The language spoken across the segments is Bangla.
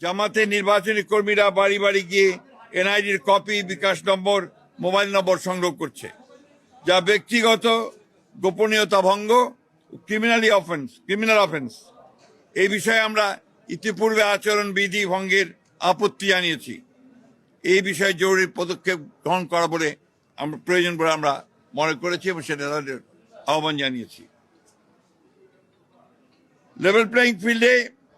জামাতের নির্বাচনী কর্মীরা বাড়ি বাড়ি গিয়ে এনআইডির কপি, বিকাশ নম্বর, মোবাইল নম্বর সংগ্রহ করছে, যা ব্যক্তিগত গোপনীয়তা ভঙ্গ, ক্রিমিনাল অফেন্স। এই বিষয়ে আমরা ইতিপূর্বে আচরণ বিধি ভঙ্গের আপত্তি জানিয়েছি। এই বিষয়ে জরুরি পদক্ষেপ গ্রহণ করা বলে আমরা প্রয়োজন বলে আমরা মনে করেছি এবং সেটা তাদের আহ্বান জানিয়েছি। লেভেল প্লেইং ফিল্ডে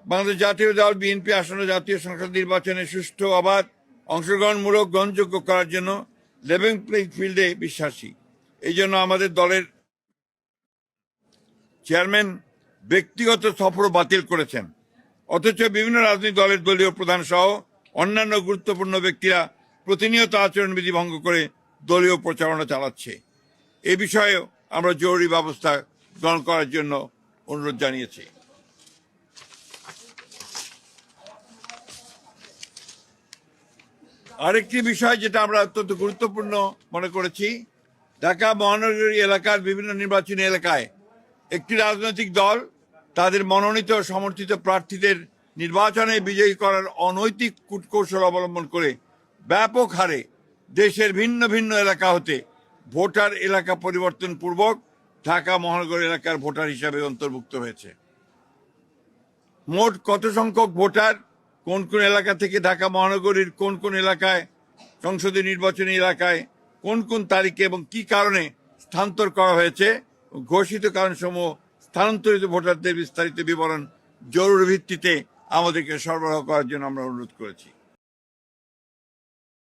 বাংলাদেশ জাতীয় দল বিএনপি আসন্ন জাতীয় সংসদ নির্বাচনে সুষ্ঠু, অবাধ, অংশগ্রহণমূলক, গ্রহণযোগ্য করার জন্য লেভেল প্লেইং ফিল্ডে বিশ্বাসী। এই জন্য আমাদের দলের চেয়ারম্যান ব্যক্তিগত সফর বাতিল করেছেন, অথচ বিভিন্ন রাজনৈতিক দলের দলীয় প্রধান সহ অন্যান্য গুরুত্বপূর্ণ ব্যক্তিরা প্রতিনিয়ত আচরণবিধি ভঙ্গ করে দলীয় প্রচারণা চালাচ্ছে। এ বিষয়ে আমরা জরুরি ব্যবস্থা গ্রহণ করার জন্য অনুরোধ জানিয়েছি। আরেকটি বিষয় যেটা আমরা অত্যন্ত গুরুত্বপূর্ণ মনে করেছি, ঢাকা মহানগরী এলাকার বিভিন্ন নির্বাচনী এলাকায় একটি রাজনৈতিক দল তাদের মনোনীত সমর্থিত প্রার্থীদের নির্বাচনে বিজয়ী করার অনৈতিক কূটকৌশল অবলম্বন করে ব্যাপক হারে দেশের ভিন্ন ভিন্ন এলাকা হতে ভোটার এলাকা পরিবর্তন পূর্বক ঢাকা মহানগর এলাকার ভোটার হিসাবে অন্তর্ভুক্ত হয়েছে। মোট কত সংখ্যক ভোটার কোন কোন এলাকা থেকে ঢাকা মহানগরীর কোন কোন এলাকায় সংসদীয় নির্বাচনী এলাকায় কোন কোন তারিখে এবং কি কারণে স্থানান্তর করা হয়েছে, ঘোষিত কারণসমূহ স্থানান্তরিত ভোটারদের বিস্তারিত বিবরণ জরুরি ভিত্তিতে আমাদেরকে সরবরাহ করার জন্য আমরা অনুরোধ করেছি।